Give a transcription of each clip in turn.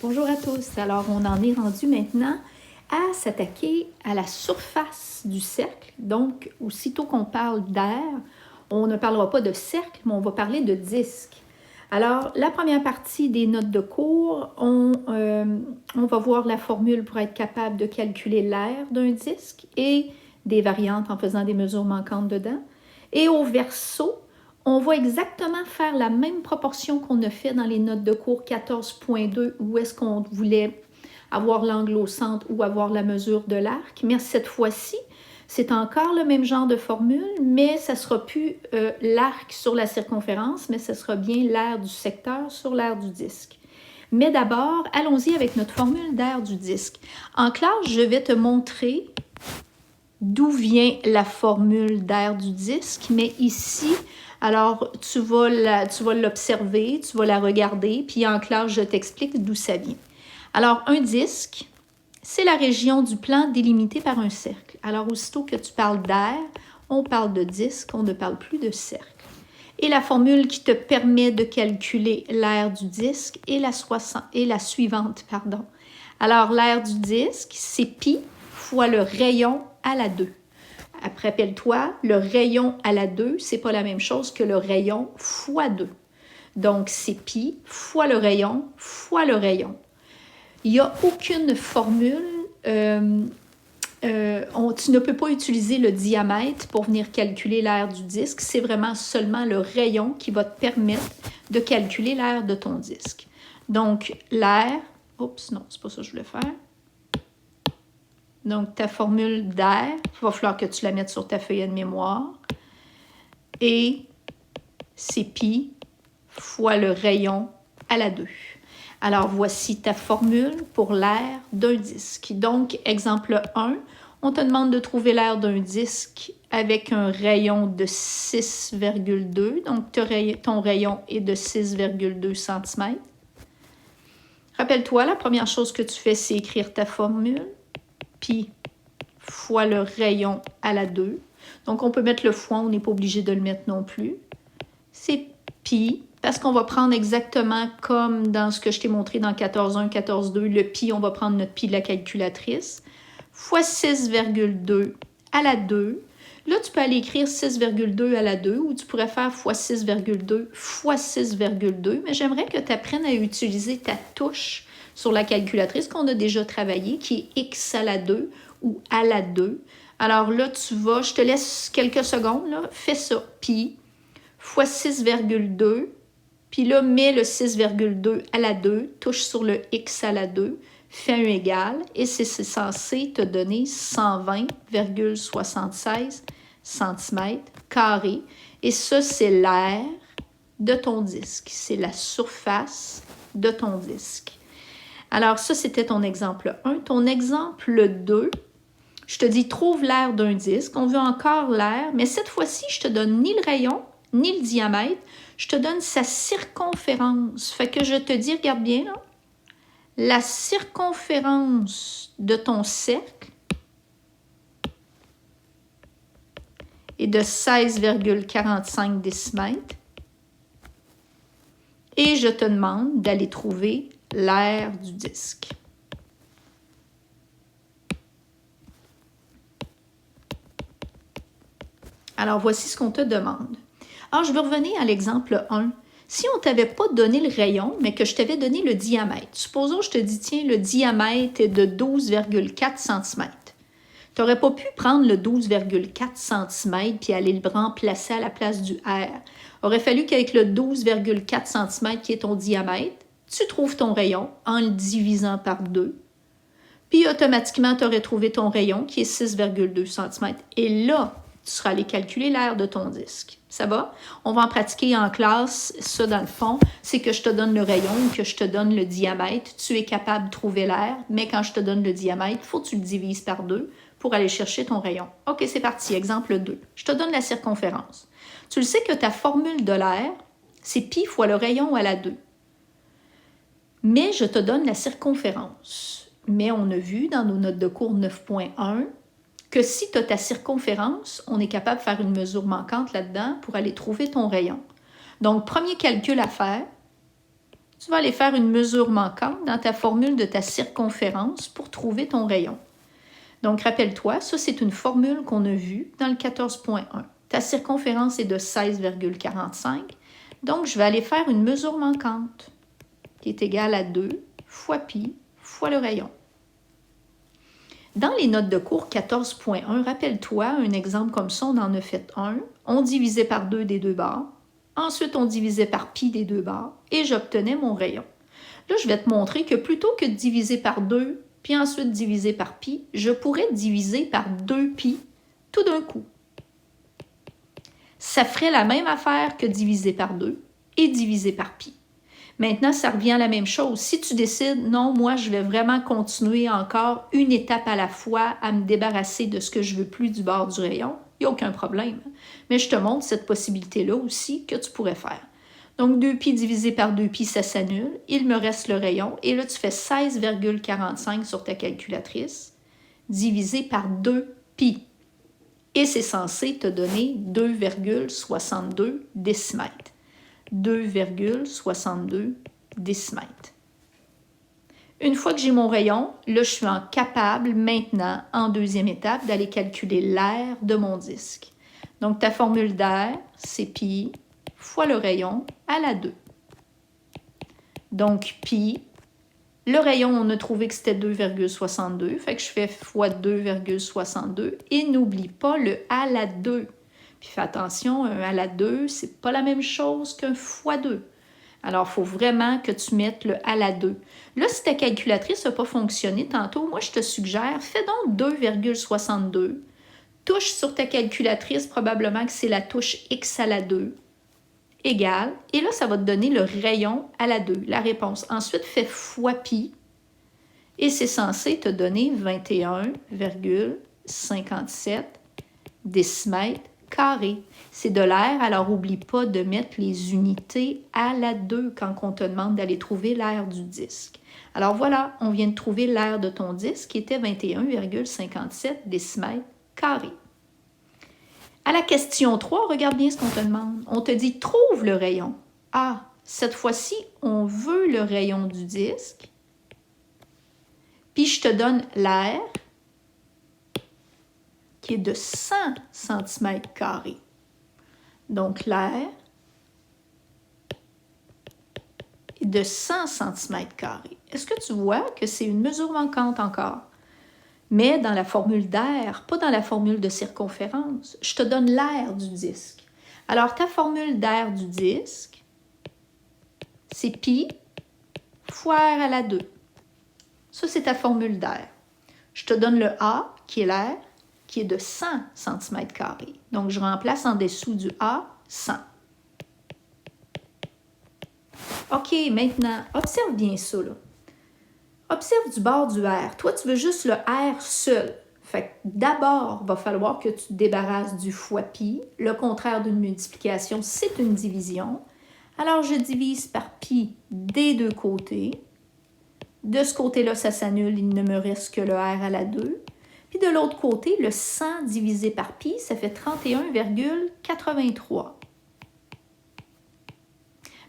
Bonjour à tous. Alors, on en est rendu maintenant à s'attaquer à la surface du cercle. Donc, aussitôt qu'on parle d'air, on ne parlera pas de cercle, mais on va parler de disque. Alors, la première partie des notes de cours, on va voir la formule pour être capable de calculer l'air d'un disque et des variantes en faisant des mesures manquantes dedans. Et au verso, on va exactement faire la même proportion qu'on a fait dans les notes de cours 14.2 où est-ce qu'on voulait avoir l'angle au centre ou avoir la mesure de l'arc. Mais cette fois-ci, c'est encore le même genre de formule, mais ça ne sera plus l'arc sur la circonférence, mais ça sera bien l'aire du secteur sur l'aire du disque. Mais d'abord, allons-y avec notre formule d'aire du disque. En classe, je vais te montrer d'où vient la formule d'aire du disque, mais ici, alors tu vas l'observer, tu vas la regarder, puis en classe, je t'explique d'où ça vient. Alors, un disque, c'est la région du plan délimitée par un cercle. Alors, aussitôt que tu parles d'air, on parle de disque, on ne parle plus de cercle. Et la formule qui te permet de calculer l'aire du disque est la suivante. Alors, l'aire du disque, c'est pi fois le rayon à la 2. Après, rappelle-toi, le rayon à la 2, ce n'est pas la même chose que le rayon fois 2. Donc, c'est pi fois le rayon fois le rayon. Il n'y a aucune formule. Tu ne peux pas utiliser le diamètre pour venir calculer l'aire du disque. C'est vraiment seulement le rayon qui va te permettre de calculer l'aire de ton disque. Donc, l'aire... Oups, non, c'est pas ça que je voulais faire. Donc, ta formule d'air, il va falloir que tu la mettes sur ta feuille de mémoire. Et c'est pi fois le rayon à la 2. Alors, voici ta formule pour l'aire d'un disque. Donc, exemple 1, on te demande de trouver l'aire d'un disque avec un rayon de 6,2. Donc, ton rayon est de 6,2 cm. Rappelle-toi, la première chose que tu fais, c'est écrire ta formule. Pi fois le rayon à la 2. Donc, on peut mettre le fois, on n'est pas obligé de le mettre non plus. C'est pi, parce qu'on va prendre exactement comme dans ce que je t'ai montré dans 14.1, 14.2, le pi, on va prendre notre pi de la calculatrice, fois 6,2 à la 2. Là, tu peux aller écrire 6,2 à la 2 ou tu pourrais faire fois 6,2 fois 6,2, mais j'aimerais que tu apprennes à utiliser ta touche sur la calculatrice qu'on a déjà travaillé, qui est x à la 2 ou à la 2. Alors là, tu vas, je te laisse quelques secondes, là, fais ça, pi fois 6,2, puis là, mets le 6,2 à la 2, touche sur le x à la 2, fais un égal, et c'est censé te donner 120,76 cm². Et ça, c'est l'aire de ton disque. C'est la surface de ton disque. Alors, ça, c'était ton exemple 1. Ton exemple 2, je te dis, trouve l'aire d'un disque. On veut encore l'aire, mais cette fois-ci, je te donne ni le rayon, ni le diamètre. Je te donne sa circonférence. Fait que je te dis, regarde bien, là, la circonférence de ton cercle est de 16,45 décimètres. Et je te demande d'aller trouver l'aire du disque. Alors, voici ce qu'on te demande. Alors, je vais revenir à l'exemple 1. Si on ne t'avait pas donné le rayon, mais que je t'avais donné le diamètre, supposons que je te dis, tiens, le diamètre est de 12,4 cm. Tu n'aurais pas pu prendre le 12,4 cm puis aller le remplacer à la place du R. Il aurait fallu qu'avec le 12,4 cm qui est ton diamètre, tu trouves ton rayon en le divisant par 2. Puis automatiquement, tu aurais trouvé ton rayon qui est 6,2 cm. Et là, tu seras allé calculer l'aire de ton disque. Ça va? On va en pratiquer en classe. Ça, dans le fond, c'est que je te donne le rayon ou que je te donne le diamètre. Tu es capable de trouver l'aire, mais quand je te donne le diamètre, il faut que tu le divises par 2 pour aller chercher ton rayon. OK, c'est parti. Exemple 2. Je te donne la circonférence. Tu le sais que ta formule de l'aire, c'est pi fois le rayon à la 2. Mais je te donne la circonférence. Mais on a vu dans nos notes de cours 9.1 que si tu as ta circonférence, on est capable de faire une mesure manquante là-dedans pour aller trouver ton rayon. Donc, premier calcul à faire, Tu vas aller faire une mesure manquante dans ta formule de ta circonférence pour trouver ton rayon. Donc, rappelle-toi, ça, c'est une formule qu'on a vue dans le 14.1. Ta circonférence est de 16,45. Donc, je vais aller faire une mesure manquante qui est égale à 2 fois pi fois le rayon. Dans les notes de cours 14.1, rappelle-toi, un exemple comme ça, on en a fait un. On divisait par 2 des deux bords. Ensuite, on divisait par pi des deux bords et j'obtenais mon rayon. Là, je vais te montrer que plutôt que de diviser par 2, puis ensuite diviser par pi, je pourrais diviser par 2 pi tout d'un coup. Ça ferait la même affaire que diviser par 2 et diviser par pi. Maintenant, ça revient à la même chose. Si tu décides, non, moi, je vais vraiment continuer encore une étape à la fois à me débarrasser de ce que je veux plus du bord du rayon, il n'y a aucun problème. Mais je te montre cette possibilité-là aussi que tu pourrais faire. Donc, 2pi divisé par 2pi, ça s'annule. Il me reste le rayon. Et là, tu fais 16,45 sur ta calculatrice, divisé par 2pi. Et c'est censé te donner 2,62 décimètres. 2,62 décimètres. Une fois que j'ai mon rayon, là, je suis capable maintenant, en deuxième étape, d'aller calculer l'aire de mon disque. Donc, ta formule d'air, c'est pi fois le rayon à la 2. Donc, pi, le rayon, on a trouvé que c'était 2,62, fait que je fais fois 2,62 et n'oublie pas le à la 2. Puis fais attention, un à la 2, c'est pas la même chose qu'un fois 2. Alors, il faut vraiment que tu mettes le à la 2. Là, si ta calculatrice n'a pas fonctionné tantôt, moi, je te suggère, fais donc 2,62. Touche sur ta calculatrice, probablement que c'est la touche X à la 2, égale. Et là, ça va te donner le rayon à la 2, la réponse. Ensuite, fais fois pi. Et c'est censé te donner 21,57 décimètres carrés. C'est de l'air, alors n'oublie pas de mettre les unités à la 2 quand on te demande d'aller trouver l'aire du disque. Alors voilà, on vient de trouver l'aire de ton disque qui était 21,57 décimètres carrés. À la question 3, regarde bien ce qu'on te demande. On te dit « Trouve le rayon ». Ah, cette fois-ci, on veut le rayon du disque. Puis je te donne l'aire qui est de 100 cm². Donc, l'aire est de 100 cm². Est-ce que tu vois que c'est une mesure manquante encore? Mais dans la formule d'air, pas dans la formule de circonférence. Je te donne l'aire du disque. Alors, ta formule d'air du disque, c'est pi fois r à la 2. Ça, c'est ta formule d'air. Je te donne le A, qui est l'air, qui est de 100 cm². Donc, je remplace en dessous du A, 100. OK, maintenant, observe bien ça, là. Observe du bord du R. Toi, tu veux juste le R seul. Fait que d'abord, il va falloir que tu te débarrasses du fois pi. Le contraire d'une multiplication, c'est une division. Alors, je divise par pi des deux côtés. De ce côté-là, ça s'annule, il ne me reste que le R à la 2. Puis de l'autre côté, le 100 divisé par pi, ça fait 31,83.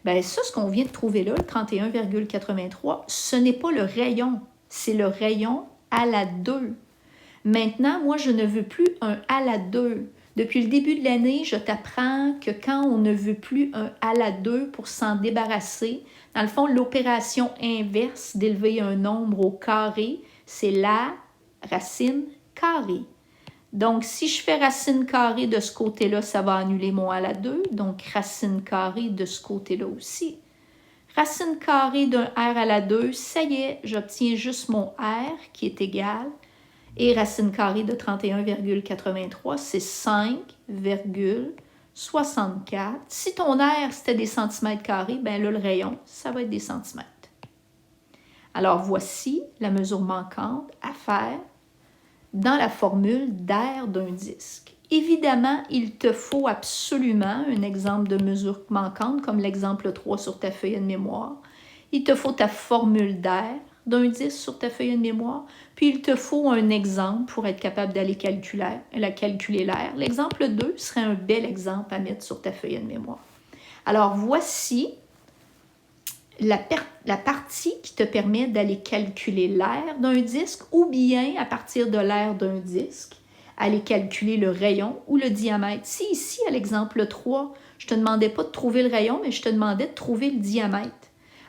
Bien, ça, ce qu'on vient de trouver là, le 31,83, ce n'est pas le rayon, c'est le rayon à la 2. Maintenant, moi, je ne veux plus un à la 2. Depuis le début de l'année, je t'apprends que quand on ne veut plus un à la 2 pour s'en débarrasser, dans le fond, l'opération inverse d'élever un nombre au carré, c'est la racine carrée. Donc, si je fais racine carrée de ce côté-là, ça va annuler mon à la 2. Donc, racine carrée de ce côté-là aussi. Racine carrée d'un r à la 2, ça y est, j'obtiens juste mon r qui est égal. Et racine carrée de 31,83, c'est 5,64. Si ton r, c'était des centimètres carrés, bien là, le rayon, ça va être des centimètres. Alors, voici la mesure manquante à faire dans la formule d'aire d'un disque. Évidemment, il te faut absolument un exemple de mesure manquante, comme l'exemple 3 sur ta feuille de mémoire. Il te faut ta formule d'aire d'un disque sur ta feuille de mémoire, puis il te faut un exemple pour être capable d'aller calculer l'air. L'exemple 2 serait un bel exemple à mettre sur ta feuille de mémoire. Alors, voici la partie qui te permet d'aller calculer l'aire d'un disque ou bien, à partir de l'aire d'un disque, aller calculer le rayon ou le diamètre. Si ici, à l'exemple 3, je ne te demandais pas de trouver le rayon, mais je te demandais de trouver le diamètre.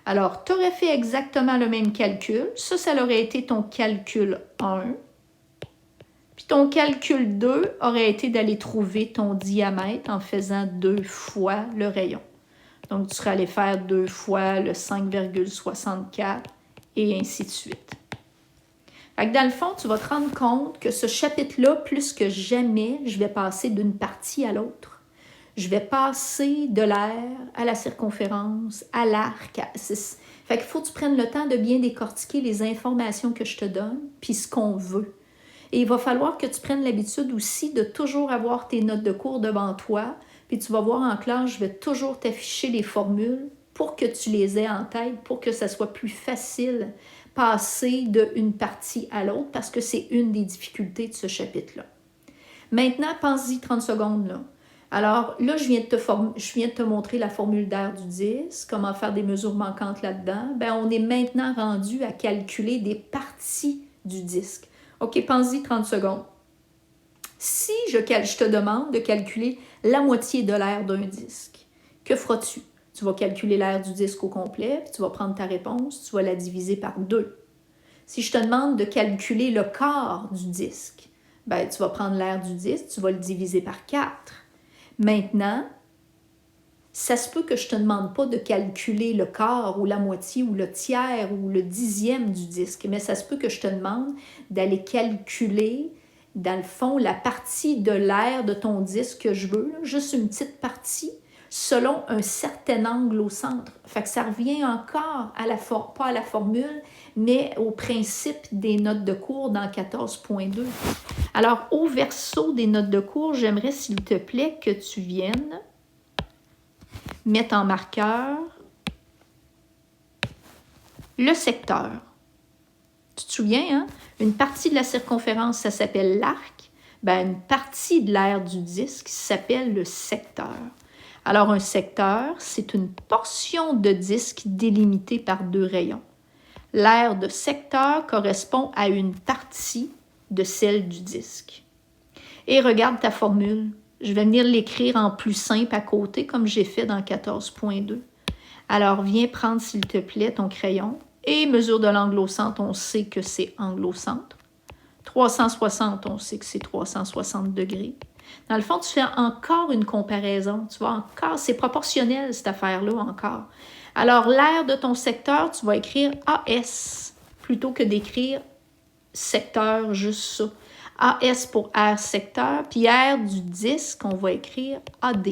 Alors, tu aurais fait exactement le même calcul. Ça aurait été ton calcul 1. Puis ton calcul 2 aurait été d'aller trouver ton diamètre en faisant 2 fois le rayon. Donc, tu serais allé faire 2 fois le 5,64 et ainsi de suite. Fait que dans le fond, tu vas te rendre compte que ce chapitre-là, plus que jamais, je vais passer d'une partie à l'autre. Je vais passer de l'aire à la circonférence, à l'arc. Fait qu'il faut que tu prennes le temps de bien décortiquer les informations que je te donne, puis ce qu'on veut. Et il va falloir que tu prennes l'habitude aussi de toujours avoir tes notes de cours devant toi, puis tu vas voir en classe, je vais toujours t'afficher les formules pour que tu les aies en tête, pour que ça soit plus facile passer d'une partie à l'autre, parce que c'est une des difficultés de ce chapitre-là. Maintenant, pense-y 30 secondes là. Alors là, je viens de te montrer la formule d'aire du disque, comment faire des mesures manquantes là-dedans. Bien, on est maintenant rendu à calculer des parties du disque. OK, pense-y 30 secondes. Si je te demande de calculer la moitié de l'aire d'un disque, que feras-tu? Tu vas calculer l'aire du disque au complet, puis tu vas prendre ta réponse, tu vas la diviser par 2. Si je te demande de calculer le quart du disque, ben, tu vas prendre l'aire du disque, tu vas le diviser par 4. Maintenant, ça se peut que je ne te demande pas de calculer le quart ou la moitié ou le tiers ou le dixième du disque, mais ça se peut que je te demande d'aller calculer, dans le fond, la partie de l'aire de ton disque que je veux, là, juste une petite partie, selon un certain angle au centre. Fait que ça revient encore à pas à la formule, mais au principe des notes de cours dans 14.2. Alors, au verso des notes de cours, j'aimerais, s'il te plaît, que tu viennes mettre en marqueur le secteur. Tu te souviens, hein? Une partie de la circonférence, ça s'appelle l'arc. Ben, une partie de l'aire du disque s'appelle le secteur. Alors, un secteur, c'est une portion de disque délimitée par 2 rayons. L'aire de secteur correspond à une partie de celle du disque. Et regarde ta formule. Je vais venir l'écrire en plus simple à côté, comme j'ai fait dans 14.2. Alors, viens prendre, s'il te plaît, ton crayon. Et mesure de l'angle au centre, on sait que c'est angle au centre. 360, on sait que c'est 360 degrés. Dans le fond, tu fais encore une comparaison. Tu vois, encore, c'est proportionnel, cette affaire-là, encore. Alors, l'aire de ton secteur, tu vas écrire AS, plutôt que d'écrire secteur, juste ça. AS pour aire secteur, puis aire du disque, on va écrire AD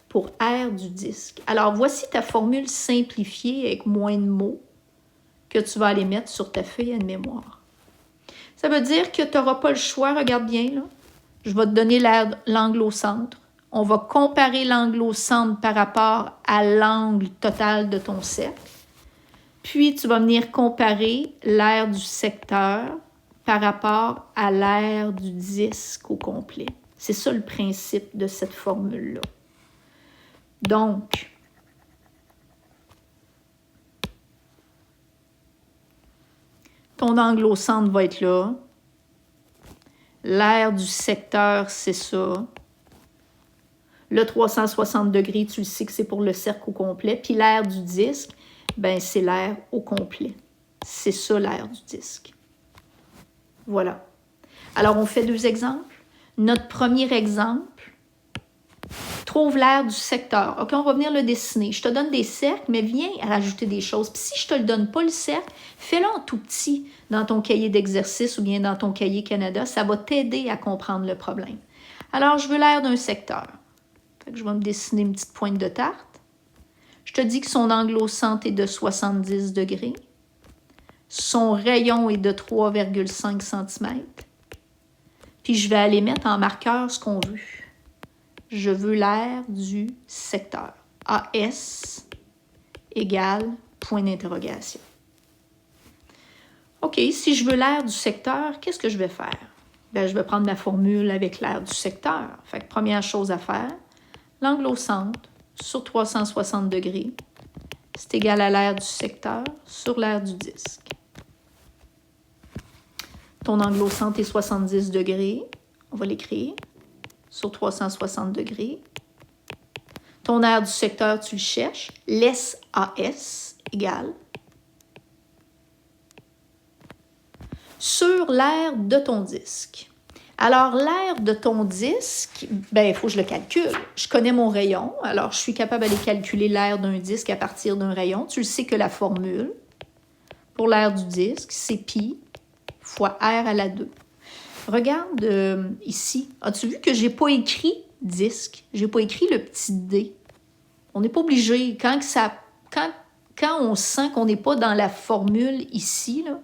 pour aire du disque. Alors, voici ta formule simplifiée avec moins de mots que tu vas aller mettre sur ta feuille de mémoire. Ça veut dire que tu n'auras pas le choix, regarde bien, là. Je vais te donner l'angle au centre. On va comparer l'angle au centre par rapport à l'angle total de ton cercle. Puis, tu vas venir comparer l'aire du secteur par rapport à l'aire du disque au complet. C'est ça le principe de cette formule-là. Donc, ton angle au centre va être là. L'aire du secteur, c'est ça. Le 360 degrés, tu le sais que c'est pour le cercle au complet. Puis l'aire du disque, ben c'est l'aire au complet. C'est ça l'aire du disque. Voilà. Alors, on fait 2 exemples. Notre premier exemple, trouve l'aire du secteur. OK, on va venir le dessiner. Je te donne des cercles, mais viens à rajouter des choses. Puis si je ne te le donne pas, le cercle, fais-le en tout petit dans ton cahier d'exercice ou bien dans ton cahier Canada. Ça va t'aider à comprendre le problème. Alors, je veux l'aire d'un secteur. Fait que je vais me dessiner une petite pointe de tarte. Je te dis que son angle au centre est de 70 degrés. Son rayon est de 3,5 cm. Puis je vais aller mettre en marqueur ce qu'on veut. Je veux l'aire du secteur. AS égale point d'interrogation. OK, si je veux l'aire du secteur, qu'est-ce que je vais faire? Bien, je vais prendre ma formule avec l'aire du secteur. Fait que première chose à faire, l'angle au centre sur 360 degrés c'est égal à l'aire du secteur sur l'aire du disque. Ton angle au centre est 70 degrés. On va l'écrire sur 360 degrés. Ton aire du secteur, tu le cherches. Laisse AS égale sur l'aire de ton disque. Alors, l'aire de ton disque, il faut que je le calcule. Je connais mon rayon, alors je suis capable d'aller calculer l'aire d'un disque à partir d'un rayon. Tu le sais que la formule pour l'aire du disque, c'est pi fois r à la 2. Regarde ici. As-tu vu que je n'ai pas écrit disque? Je n'ai pas écrit le petit d. On n'est pas obligé. Quand on sent qu'on n'est pas dans la formule ici, là,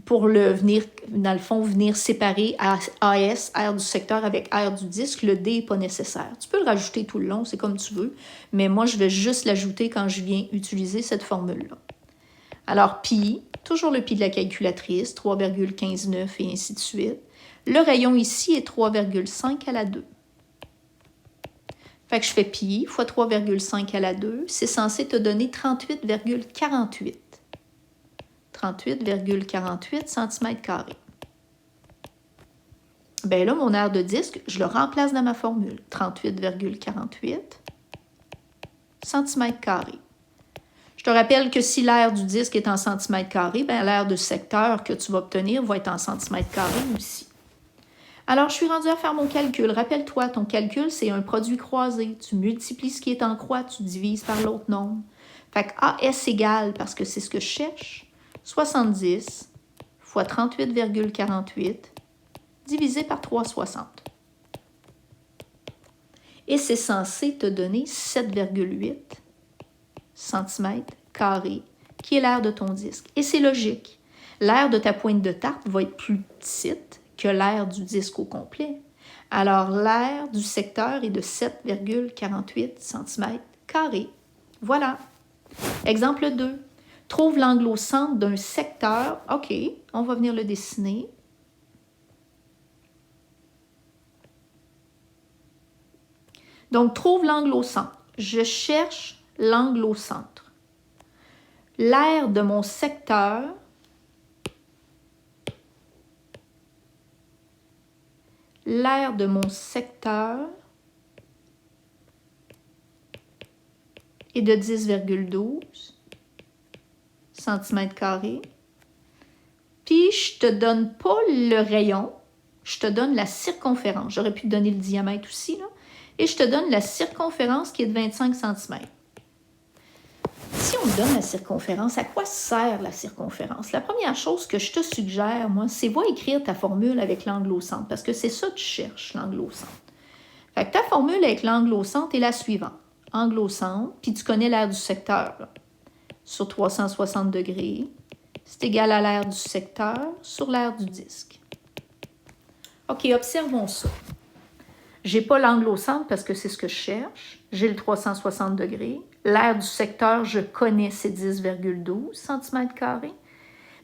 pour dans le fond, venir séparer AS, aire du secteur, avec aire du disque, le D n'est pas nécessaire. Tu peux le rajouter tout le long, c'est comme tu veux, mais moi, je vais juste l'ajouter quand je viens utiliser cette formule-là. Alors, pi, toujours le pi de la calculatrice, 3,159 et ainsi de suite. Le rayon ici est 3,5 à la 2. Fait que je fais pi fois 3,5 à la 2, c'est censé te donner 38,48. 38,48 cm². Bien là, mon aire de disque, je le remplace dans ma formule. 38,48 cm². Je te rappelle que si l'aire du disque est en cm², bien l'aire de secteur que tu vas obtenir va être en cm² aussi. Alors, je suis rendue à faire mon calcul. Rappelle-toi, ton calcul, c'est un produit croisé. Tu multiplies ce qui est en croix, tu divises par l'autre nombre. Fait que AS égale, parce que c'est ce que je cherche, 70 fois 38,48 divisé par 360. Et c'est censé te donner 7,8 cm², qui est l'aire de ton disque. Et c'est logique. L'aire de ta pointe de tarte va être plus petite que l'aire du disque au complet. Alors, l'aire du secteur est de 7,48 cm². Voilà. Exemple 2. Trouve l'angle au centre d'un secteur. OK, on va venir le dessiner. Donc, trouve l'angle au centre. Je cherche l'angle au centre. L'aire de mon secteur est de 10,12 cm². Puis, je ne te donne pas le rayon, je te donne la circonférence. J'aurais pu te donner le diamètre aussi, là. Et je te donne la circonférence qui est de 25 cm. Si on me donne la circonférence, à quoi sert la circonférence? La première chose que je te suggère, moi, c'est va écrire ta formule avec l'angle au centre, parce que c'est ça que tu cherches, l'angle au centre. Fait que ta formule avec l'angle au centre est la suivante. Angle au centre, puis tu connais l'aire du secteur, là, sur 360 degrés, c'est égal à l'aire du secteur sur l'aire du disque. OK, observons ça. Je n'ai pas l'angle au centre parce que c'est ce que je cherche. J'ai le 360 degrés. L'aire du secteur, je connais, c'est 10,12 cm².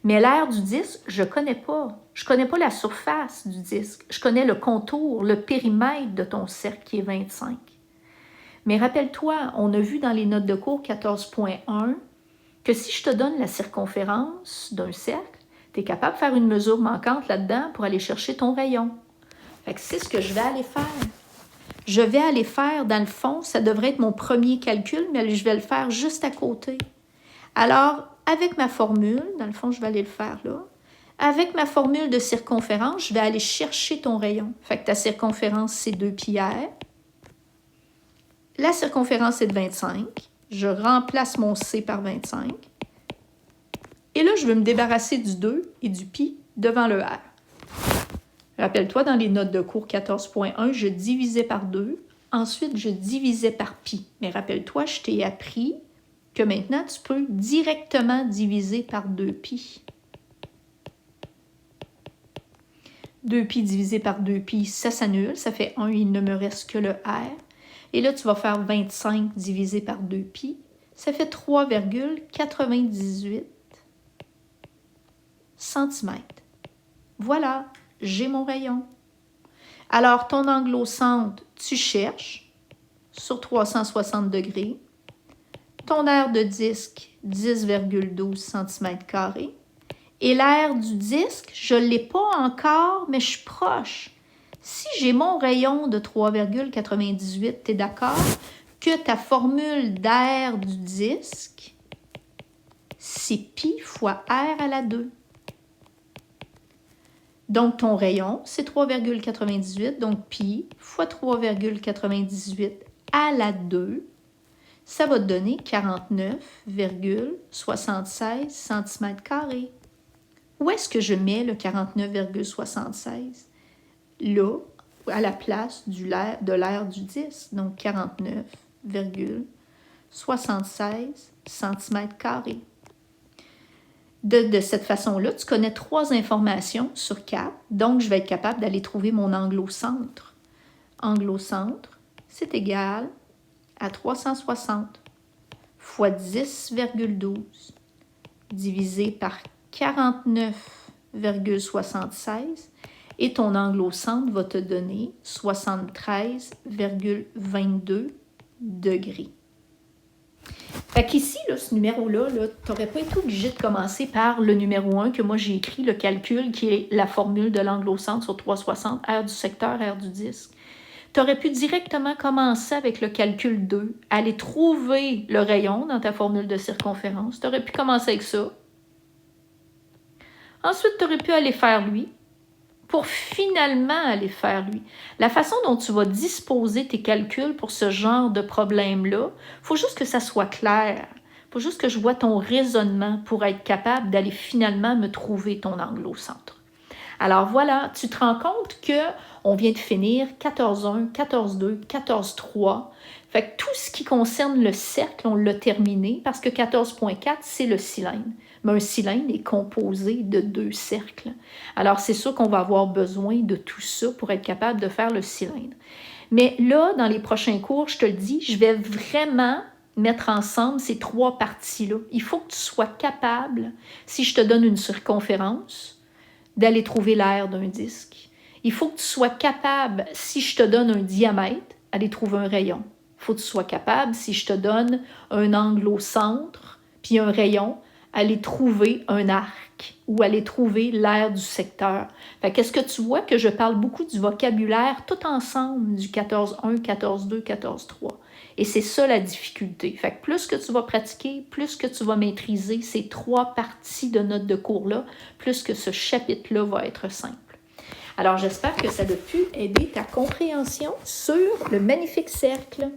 Mais l'aire du disque, je ne connais pas. Je ne connais pas la surface du disque. Je connais le contour, le périmètre de ton cercle qui est 25. Mais rappelle-toi, on a vu dans les notes de cours 14.1 que si je te donne la circonférence d'un cercle, tu es capable de faire une mesure manquante là-dedans pour aller chercher ton rayon. Fait que c'est ce que je vais aller faire. Je vais aller faire, dans le fond, ça devrait être mon premier calcul, mais je vais le faire juste à côté. Alors, avec ma formule, dans le fond, je vais aller le faire là. Avec ma formule de circonférence, je vais aller chercher ton rayon. Fait que ta circonférence, c'est 2 pi r. La circonférence est de 25. Je remplace mon C par 25. Et là, je vais me débarrasser du 2 et du pi devant le R. Rappelle-toi, dans les notes de cours 14.1, je divisais par 2. Ensuite, je divisais par pi. Mais rappelle-toi, je t'ai appris que maintenant, tu peux directement diviser par 2pi. 2pi divisé par 2pi, ça s'annule. Ça fait 1, il ne me reste que le R. Et là, tu vas faire 25 divisé par 2pi. Ça fait 3,98 cm. Voilà, j'ai mon rayon. Alors, ton angle au centre, tu cherches sur 360 degrés. ton aire de disque, 10,12 cm². Et l'aire du disque, je ne l'ai pas encore, mais je suis proche. Si j'ai mon rayon de 3,98, tu es d'accord que ta formule d'aire du disque, c'est pi fois r à la 2. Donc, ton rayon, c'est 3,98, donc pi fois 3,98 à la 2, ça va te donner 49,76 cm². Où est-ce que je mets le 49,76? Là, à la place de l'aire du disque, donc 49,76 cm². De cette façon-là, tu connais 3 informations sur 4, donc je vais être capable d'aller trouver mon anglo-centre. Anglo-centre, c'est égal à 360 fois 10,12 divisé par 49,76 et ton anglo-centre va te donner 73,22 degrés. Fait qu'ici, là, ce numéro-là, tu n'aurais pas été obligé de commencer par le numéro 1 que moi j'ai écrit, le calcul qui est la formule de l'anglo-centre sur 360, R du secteur, R du disque. Tu aurais pu directement commencer avec le calcul 2, aller trouver le rayon dans ta formule de circonférence. Tu aurais pu commencer avec ça. Ensuite, tu aurais pu aller faire lui, pour finalement aller faire lui. La façon dont tu vas disposer tes calculs pour ce genre de problème-là, il faut juste que ça soit clair. Il faut juste que je vois ton raisonnement pour être capable d'aller finalement me trouver ton anglo-centre. Alors voilà, tu te rends compte qu'on vient de finir 14.1, 14.2, 14.3. Fait que tout ce qui concerne le cercle, on l'a terminé parce que 14.4, c'est le cylindre. Mais un cylindre est composé de 2 cercles. Alors, c'est sûr qu'on va avoir besoin de tout ça pour être capable de faire le cylindre. Mais là, dans les prochains cours, je te le dis, je vais vraiment mettre ensemble ces 3 parties-là. Il faut que tu sois capable, si je te donne une circonférence, d'aller trouver l'aire d'un disque. Il faut que tu sois capable, si je te donne un diamètre, d'aller trouver un rayon. Il faut que tu sois capable, si je te donne un angle au centre, puis un rayon, aller trouver un arc ou aller trouver l'aire du secteur. Fait qu'est-ce que tu vois que je parle beaucoup du vocabulaire tout ensemble du 14.1, 14.2, 14.3. Et c'est ça la difficulté. Fait que plus que tu vas pratiquer, plus que tu vas maîtriser ces 3 parties de notes de cours-là, plus que ce chapitre-là va être simple. Alors, j'espère que ça a pu aider ta compréhension sur le magnifique cercle.